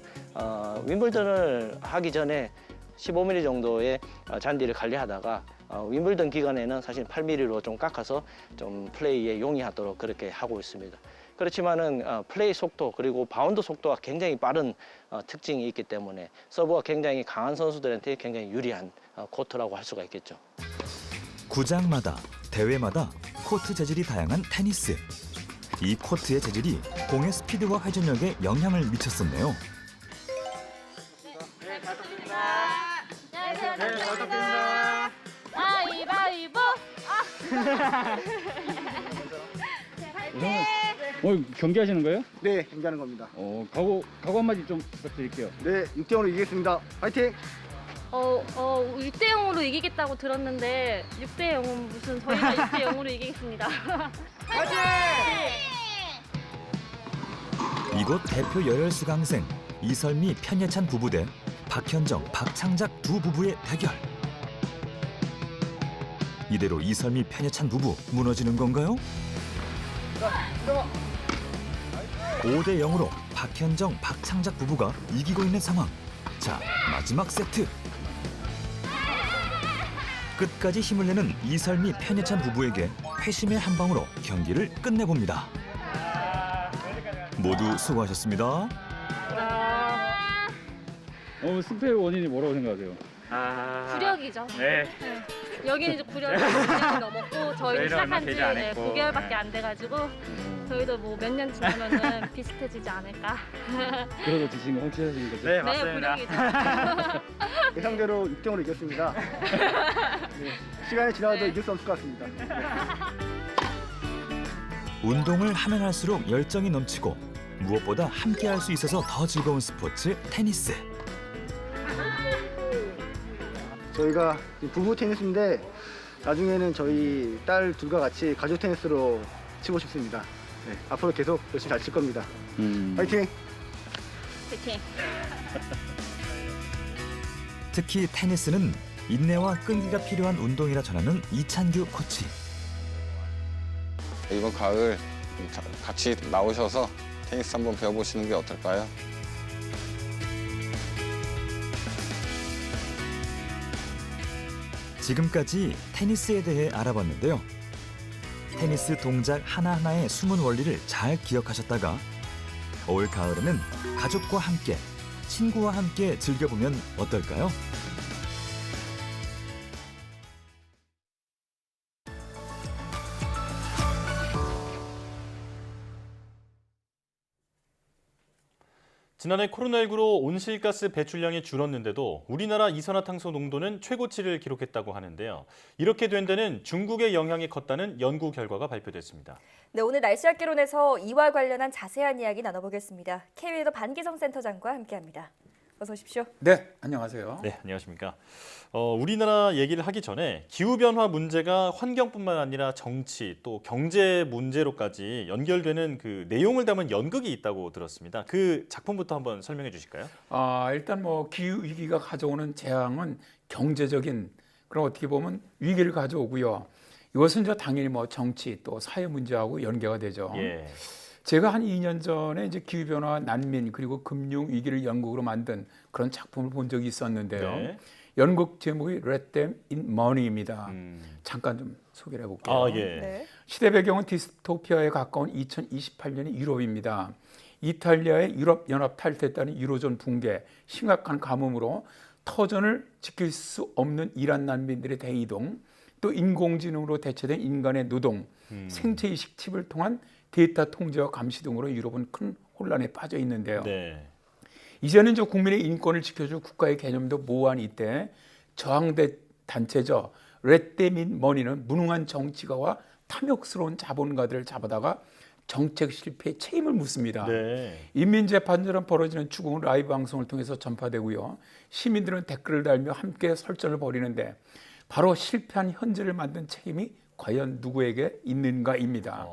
윈블던을 하기 전에 15mm 정도의 잔디를 관리하다가 윈블던 기간에는 사실 8mm로 좀 깎아서 좀 플레이에 용이하도록 그렇게 하고 있습니다. 그렇지만은 플레이 속도 그리고 바운드 속도가 굉장히 빠른 특징이 있기 때문에 서브가 굉장히 강한 선수들한테 굉장히 유리한 코트라고 할 수가 있겠죠. 구장마다 대회마다 코트 재질이 다양한 테니스. 이 코트의 재질이 공의 스피드와 회전력에 영향을 미쳤었네요. 가위바위보. 경기하시는 거예요? 네, 경기하는 겁니다. 각오 한마디 좀 부탁드릴게요. 네, 6대0으로 이기겠습니다. 화이팅! 6대 0으로 이기겠다고 들었는데 6대 0은 무슨 저희가 6대 0으로 이기겠습니다. 화이팅! 이곳 대표 여열수강생 이설미 편예찬 부부 대 박현정 박창작 두 부부의 대결. 이대로 이설미 편예찬 부부 무너지는 건가요? 5대 0으로 박현정 박창작 부부가 이기고 있는 상황. 자, 마지막 세트. 끝까지 힘을 내는 이설미 편예찬 부부에게 회심의 한 방으로 경기를 끝내봅니다. 모두 수고하셨습니다. 승패의 원인이 뭐라고 생각하세요? 구력이죠. 네. 여기는 이제 구력이 넘었고 저희는 시작한 지 9개월밖에 안 돼가지고 저희도 뭐 몇 년 지나면은 비슷해지지 않을까. 그래도 지신 거 확실하신 거죠? 네, 맞습니다. 네, 예상대로 6대0으로 이겼습니다. 네, 시간이 지나도 이길 수 없을 것 같습니다. 운동을 하면 할수록 열정이 넘치고 무엇보다 함께 할 수 있어서 더 즐거운 스포츠 테니스. 저희가 부부 테니스인데 나중에는 저희 딸 둘과 같이 가족 테니스로 치고 싶습니다. 네, 앞으로 계속 열심히 잘 칠 겁니다. 화이팅! 화이팅! 특히 테니스는 인내와 끈기가 필요한 운동이라 전하는 이찬규 코치. 이번 가을 같이 나오셔서 테니스 한번 배워보시는 게 어떨까요? 지금까지 테니스에 대해 알아봤는데요. 테니스 동작 하나하나의 숨은 원리를 잘 기억하셨다가 올 가을에는 가족과 함께, 친구와 함께 즐겨보면 어떨까요? 지난해 코로나19로 온실가스 배출량이 줄었는데도 우리나라 이산화탄소 농도는 최고치를 기록했다고 하는데요. 이렇게 된 데는 중국의 영향이 컸다는 연구 결과가 발표됐습니다. 네, 오늘 날씨 학개론에서 이와 관련한 자세한 이야기 나눠보겠습니다. KBL 반기성 센터장과 함께합니다. 어서 오십시오. 네, 안녕하세요. 네, 안녕하십니까. 우리나라 얘기를 하기 전에 기후변화 문제가 환경뿐만 아니라 정치 또 경제 문제로까지 연결되는 그 내용을 담은 연극이 있다고 들었습니다. 그 작품부터 한번 설명해 주실까요? 일단 뭐 기후 위기가 가져오는 재앙은 경제적인 그런 어떻게 보면 위기를 가져오고요. 이것은 당연히 뭐 정치 또 사회 문제하고 연계가 되죠. 예. 제가 한 2년 전에 이제 기후변화, 난민 그리고 금융 위기를 연극으로 만든 그런 작품을 본 적이 있었는데요. 네. 연극 제목이 Let Them In Money입니다. 잠깐 좀 소개를 해볼게요. 예. 네. 시대 배경은 디스토피아에 가까운 2028년의 유럽입니다. 이탈리아의 유럽 연합 탈퇴했다는 유로존 붕괴, 심각한 가뭄으로 터전을 지킬 수 없는 이란 난민들의 대이동, 또 인공지능으로 대체된 인간의 노동, 생체이식 칩을 통한 데이터 통제와 감시 등으로 유럽은 큰 혼란에 빠져 있는데요. 네. 이제는 국민의 인권을 지켜줄 국가의 개념도 모호한 이때 저항대 단체죠. Let Them In Money는 무능한 정치가와 탐욕스러운 자본가들을 잡아다가 정책 실패의 책임을 묻습니다. 네. 인민재판처럼 벌어지는 추궁은 라이브 방송을 통해서 전파되고요. 시민들은 댓글을 달며 함께 설전을 벌이는데 바로 실패한 현재를 만든 책임이 과연 누구에게 있는가입니다.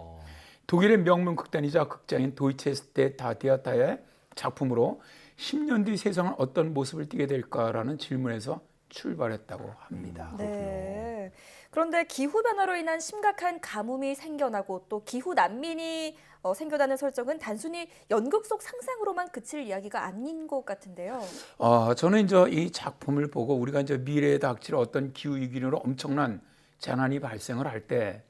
독일의 명문 극단이자 극장인 도이체스테 다티아타의 작품으로 10년 뒤 세상은 어떤 모습을 띠게 될까라는 질문에서 출발했다고 합니다. 네. 그런데 기후변화로 인한 심각한 가뭄이 생겨나고 또 기후 난민이 생겨나는 설정은 단순히 연극 속 상상으로만 그칠 이야기가 아닌 것 같은데요. 저는 이제 이 작품을 보고 우리가 이제 미래에 닥칠 어떤 기후 위기로 엄청난 재난이 발생을 할 때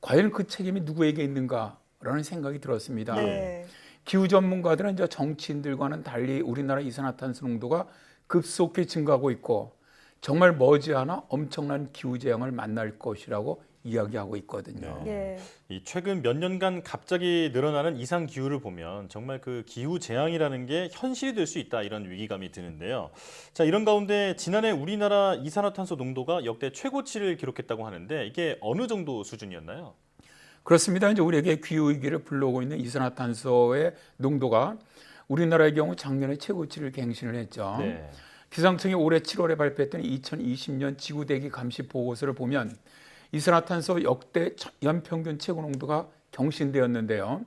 과연 그 책임이 누구에게 있는가 라는 생각이 들었습니다. 네. 기후 전문가들은 이제 정치인들과는 달리 우리나라 이산화탄소 농도가 급속히 증가하고 있고 정말 머지않아 엄청난 기후 재앙을 만날 것이라고 이야기하고 있거든요. 예. 이 최근 몇 년간 갑자기 늘어나는 이상 기후를 보면 정말 그 기후 재앙이라는 게 현실이 될 수 있다 이런 위기감이 드는데요. 자, 이런 가운데 지난해 우리나라 이산화탄소 농도가 역대 최고치를 기록했다고 하는데 이게 어느 정도 수준이었나요? 그렇습니다. 이제 우리에게 기후 위기를 불러오고 있는 이산화탄소의 농도가 우리나라의 경우 작년에 최고치를 갱신을 했죠. 네. 기상청이 올해 7월에 발표했던 2020년 지구대기 감시 보고서를 보면 이산화탄소 역대 연평균 최고 농도가 경신되었는데요.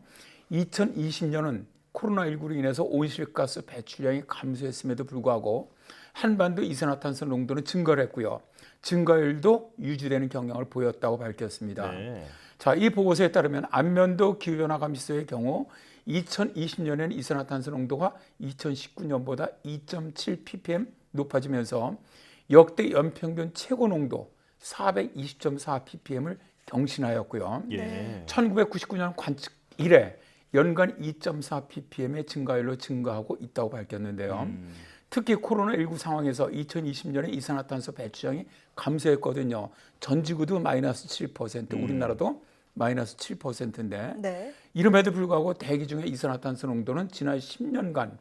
2020년은 코로나19로 인해서 온실가스 배출량이 감소했음에도 불구하고 한반도 이산화탄소 농도는 증가를 했고요. 증가율도 유지되는 경향을 보였다고 밝혔습니다. 네. 자, 이 보고서에 따르면 안면도 기후변화 감시소의 경우 2020년에는 이산화탄소 농도가 2019년보다 2.7 ppm 높아지면서 역대 연평균 최고 농도 420.4 ppm을 경신하였고요. 예. 1999년 관측 이래 연간 2.4 ppm의 증가율로 증가하고 있다고 밝혔는데요. 특히 코로나19 상황에서 2020년에 이산화탄소 배출량이 감소했거든요. 전 지구도 마이너스 7%, 우리나라도 마이너스 7%인데 네. 이름에도 불구하고 대기 중의 이산화탄소 농도는 지난 10년간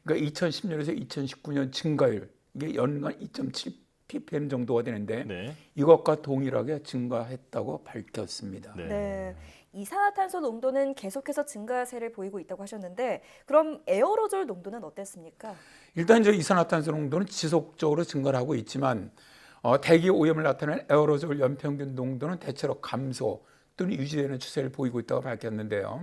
그러니까 2010년에서 2019년 증가율 이게 연간 2.7 ppm 정도가 되는데 네. 이것과 동일하게 증가했다고 밝혔습니다. 네. 이산화탄소 농도는 계속해서 증가세를 보이고 있다고 하셨는데 그럼 에어로졸 농도는 어땠습니까? 일단 이제 이산화탄소 농도는 지속적으로 증가를 하고 있지만 대기 오염을 나타내는 에어로졸 연평균 농도는 대체로 감소 또는 유지되는 추세를 보이고 있다고 밝혔는데요.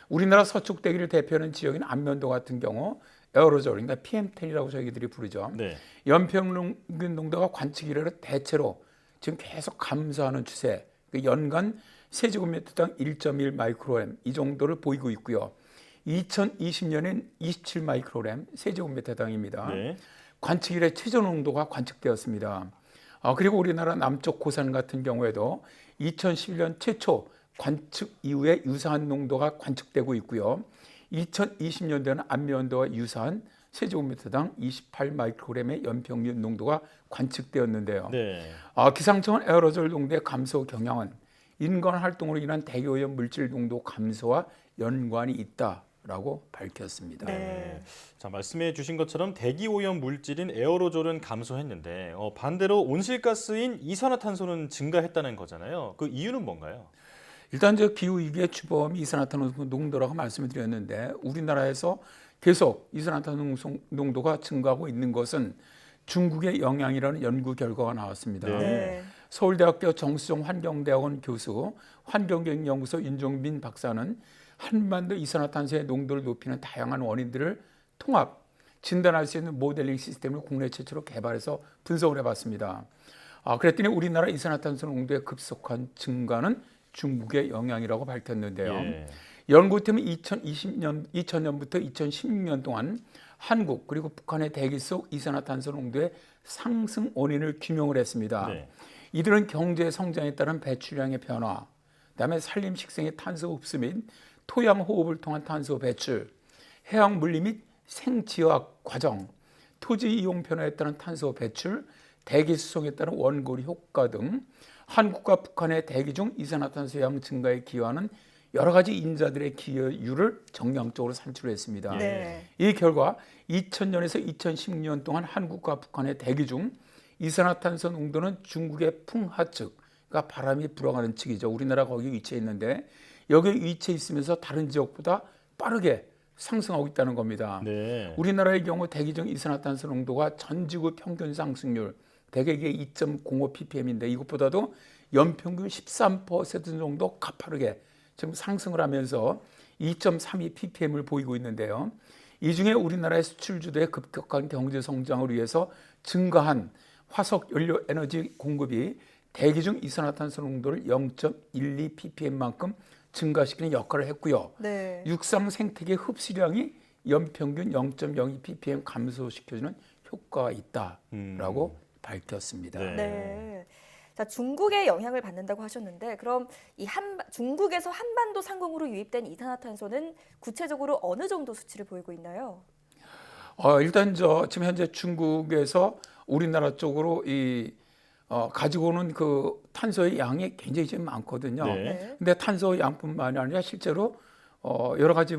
우리나라 서쪽 대기를 대표하는 지역인 안면도 같은 경우 에어로졸, 그러니까 PM10이라고 저희들이 부르죠. 네. 연평균 농도가 관측 이래로 대체로 지금 계속 감소하는 추세, 연간 세제곱미터당 1.1 마이크로그램 이 정도를 보이고 있고요. 2020년엔 27 마이크로그램 세제곱미터당입니다. 네. 관측 이래 최저 농도가 관측되었습니다. 그리고 우리나라 남쪽 고산 같은 경우에도 2011년 최초 관측 이후에 유사한 농도가 관측되고 있고요. 2020년도에는 안면도와 유사한 세제곱미터당 28 마이크로그램의 연평균 농도가 관측되었는데요. 네. 기상청은 에어로졸 농도의 감소 경향은 인간 활동으로 인한 대기오염 물질 농도 감소와 연관이 있다라고 밝혔습니다. 네. 자, 말씀해 주신 것처럼 대기 오염 물질인 에어로졸은 감소했는데 반대로 온실가스인 이산화탄소는 증가했다는 거잖아요. 그 이유는 뭔가요? 일단 저 기후 위기의 주범이 이산화탄소 농도라고 말씀을 드렸는데 우리나라에서 계속 이산화탄소 농도가 증가하고 있는 것은 중국의 영향이라는 연구 결과가 나왔습니다. 네. 서울대학교 정수정 환경대학원 교수 환경경연구소 윤종빈 박사는 한반도 이산화탄소의 농도를 높이는 다양한 원인들을 통합 진단할 수 있는 모델링 시스템을 국내 최초로 개발해서 분석을 해봤습니다. 그랬더니 우리나라 이산화탄소 농도의 급속한 증가는 중국의 영향이라고 밝혔는데요. 예. 연구팀은 2000년부터 2016년 동안 한국 그리고 북한의 대기 속 이산화탄소 농도의 상승 원인을 규명을 했습니다. 네. 이들은 경제 성장에 따른 배출량의 변화, 그다음에 산림 식생의 탄소 흡수 및 토양 호흡을 통한 탄소 배출, 해양 물리 및 생지학 과정, 토지 이용 변화에 따른 탄소 배출, 대기 수송에 따른 원고리 효과 등 한국과 북한의 대기 중 이산화탄소 양 증가에 기여하는 여러 가지 인자들의 기여율을 정량적으로 산출했습니다. 네. 이 결과 2000년에서 2016년 동안 한국과 북한의 대기 중 이산화탄소 농도는 중국의 풍하측, 그러니까 바람이 불어가는 측이죠. 우리나라 거기 위치해 있는데 여기 위치해 있으면서 다른 지역보다 빠르게 상승하고 있다는 겁니다. 네. 우리나라의 경우 대기 중 이산화탄소 농도가 전 지구 평균 상승률 대개 이게 2.05 ppm인데 이것보다도 연평균 13% 정도 가파르게 지금 상승을 하면서 2.32 ppm을 보이고 있는데요. 이 중에 우리나라의 수출 주도의 급격한 경제 성장을 위해서 증가한 화석 연료 에너지 공급이 대기 중 이산화탄소 농도를 0.12 ppm만큼 증가시키는 역할을 했고요. 네. 육상 생태계 흡수량이 연평균 0.02 ppm 감소시켜주는 효과가 있다라고 밝혔습니다. 네. 자, 중국의 영향을 받는다고 하셨는데 그럼 이 중국에서 한반도 상공으로 유입된 이산화탄소는 구체적으로 어느 정도 수치를 보이고 있나요? 일단 지금 현재 중국에서 우리나라 쪽으로 가지고 오는 그 탄소의 양이 굉장히 지금 많거든요. 네. 근데 탄소 양뿐만이 아니라 실제로 여러 가지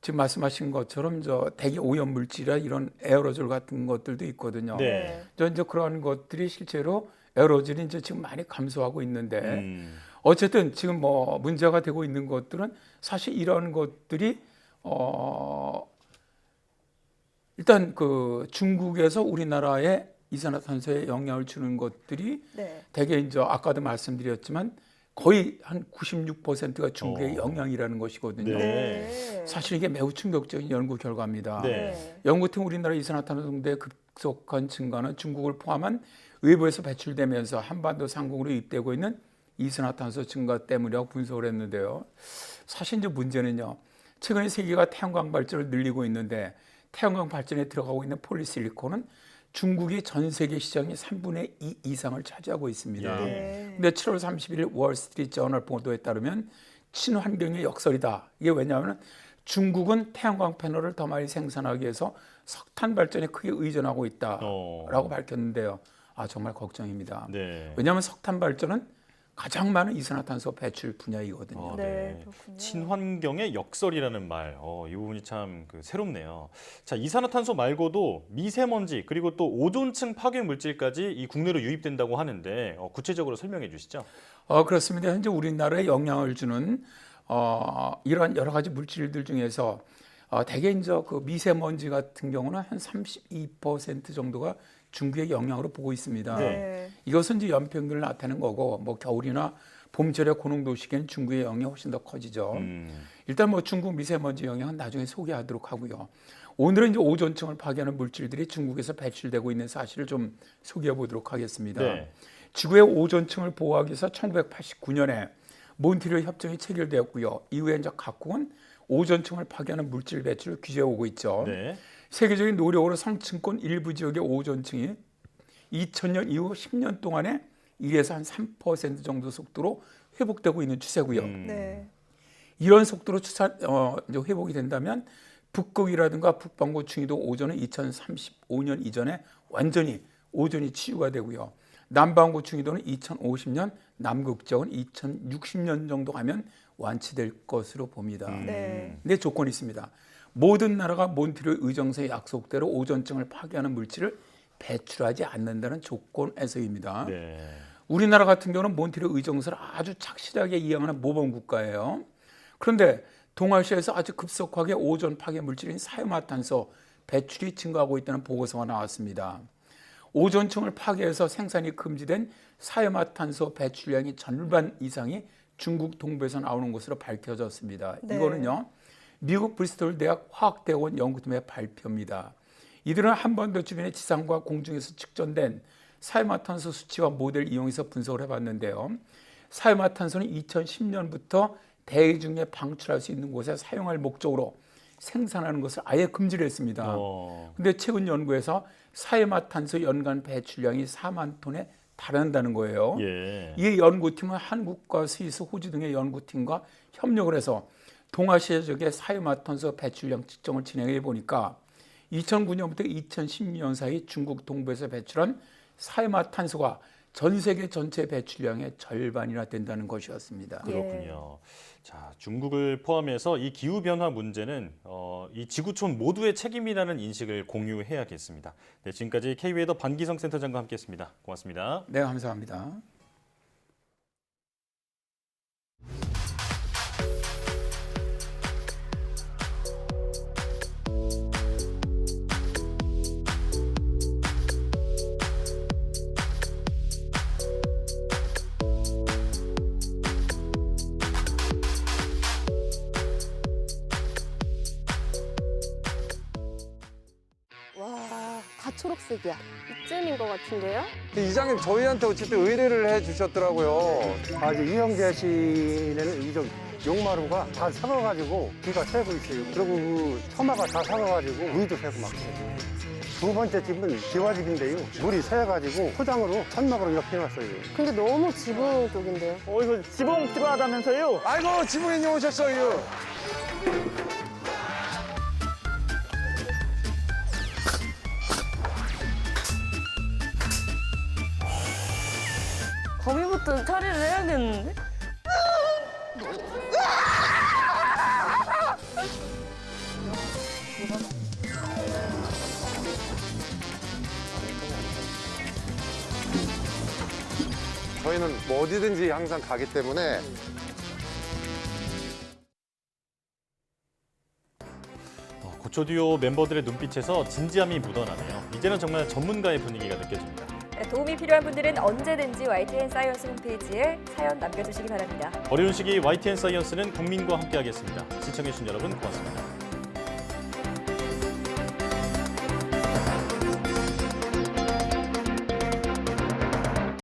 지금 말씀하신 것처럼 대기 오염 물질이나 이런 에어로졸 같은 것들도 있거든요. 네. 이제 그러한 것들이 실제로 에어로졸이 이제 지금 많이 감소하고 있는데 어쨌든 지금 문제가 되고 있는 것들은 사실 이런 것들이 일단 그 중국에서 우리나라에 이산화탄소에 영향을 주는 것들이 대개 이제 아까도 말씀드렸지만 거의 한 96%가 중국의 영향이라는 것이거든요. 네. 사실 이게 매우 충격적인 연구 결과입니다. 네. 연구팀 우리나라 이산화탄소 농도의 급속한 증가는 중국을 포함한 외부에서 배출되면서 한반도 상공으로 유입되고 있는 이산화탄소 증가 때문이라고 분석을 했는데요. 사실 이제 문제는요. 최근에 세계가 태양광 발전을 늘리고 있는데 태양광 발전에 들어가고 있는 폴리실리콘은 중국이 전 세계 시장의 3분의 2 이상을 차지하고 있습니다. 근데 7월 31일 월스트리트 저널 보도에 따르면 친환경의 역설이다. 이게 왜냐하면 중국은 태양광 패널을 더 많이 생산하기 위해서 석탄 발전에 크게 의존하고 있다라고 밝혔는데요. 정말 걱정입니다. 네. 왜냐하면 석탄 발전은 가장 많은 이산화탄소 배출 분야이거든요. 네. 친환경의 역설이라는 말, 이 부분이 참 새롭네요. 자, 이산화탄소 말고도 미세먼지 그리고 또 오존층 파괴 물질까지 이 국내로 유입된다고 하는데 구체적으로 설명해 주시죠. 그렇습니다. 현재 우리나라에 영향을 주는 이러한 여러 가지 물질들 중에서 대개 이제 그 미세먼지 같은 경우는 한 32% 정도가 중국의 영향으로 보고 있습니다. 네. 이것은 이제 연평균을 나타내는 거고 겨울이나 봄철에 고농도 시기에는 중국의 영향이 훨씬 더 커지죠. 일단 중국 미세먼지 영향은 나중에 소개하도록 하고요. 오늘은 이제 오존층을 파괴하는 물질들이 중국에서 배출되고 있는 사실을 좀 소개해 보도록 하겠습니다. 네. 지구의 오존층을 보호하기 위해서 1989년에 몬트리올 협정이 체결되었고요. 이후에 이제 각국은 오존층을 파괴하는 물질 배출을 규제해 오고 있죠. 네. 세계적인 노력으로 성층권 일부 지역의 오존층이 2000년 이후 10년 동안에 1에서 한 3% 정도 속도로 회복되고 있는 추세고요. 이런 속도로 이제 회복이 된다면 북극이라든가 북반구 중위도 오존은 2035년 이전에 완전히 오존이 치유가 되고요. 남반구 중위도는 2050년, 남극 지역은 2060년 정도 가면 완치될 것으로 봅니다. 근데 조건이 있습니다. 모든 나라가 몬트리올 의정서의 약속대로 오존층을 파괴하는 물질을 배출하지 않는다는 조건에서입니다. 우리나라 같은 경우는 몬트리올 의정서를 아주 착실하게 이행하는 모범 국가예요. 그런데 동아시아에서 아주 급속하게 오존 파괴 물질인 사이화탄소 배출이 증가하고 있다는 보고서가 나왔습니다. 오존층을 파괴해서 생산이 금지된 사이화탄소 배출량이 절반 이상이 중국 동부에서 나오는 것으로 밝혀졌습니다. 이거는요. 미국 브리스톨 대학 화학대학원 연구팀의 발표입니다. 이들은 한반도 주변의 지상과 공중에서 측정된 사이화탄소 수치와 모델을 이용해서 분석을 해봤는데요. 사이화탄소는 2010년부터 대기 중에 방출할 수 있는 곳에 사용할 목적으로 생산하는 것을 아예 금지를 했습니다. 그런데 최근 연구에서 사이화탄소 연간 배출량이 4만 톤에 달한다는 거예요. 이 연구팀은 한국과 스위스, 호주 등의 연구팀과 협력을 해서 동아시아 지역의 사이화탄소 배출량 측정을 진행해 보니까 2009년부터 2016년 사이 중국 동부에서 배출한 사이화탄소가 전 세계 전체 배출량의 절반이나 된다는 것이었습니다. 그렇군요. 자, 중국을 포함해서 이 기후 변화 문제는 이 지구촌 모두의 책임이라는 인식을 공유해야겠습니다. 네, 지금까지 K웨더 반기성 센터장과 함께했습니다. 고맙습니다. 네, 감사합니다. 다 초록색이야. 이쯤인 것 같은데요? 이장님 저희한테 어쨌든 의뢰를 해주셨더라고요. 이제 이영재 씨는 이쪽 용마루가 다 썩어가지고 비가 새고 있어요. 그리고 그 처마가 다 썩어가지고 우이도 새고 막 그래요. 두 번째 집은 기와집인데요. 물이 새가지고 포장으로 천막으로 이렇게 해놨어요. 근데 너무 지붕 쪽인데요. 이거 지붕 필요하다면서요? 아이고, 지붕이님 오셨어요. 거기부터 처리를 해야겠는데? 저희는 뭐 어디든지 항상 가기 때문에 고초 듀오 멤버들의 눈빛에서 진지함이 묻어나네요. 이제는 정말 전문가의 분위기가 느껴집니다. 도움이 필요한 분들은 언제든지 YTN 사이언스 홈페이지에 사연 남겨주시기 바랍니다. 어려운 시기 YTN 사이언스는 국민과 함께하겠습니다. 시청해주신 여러분 고맙습니다.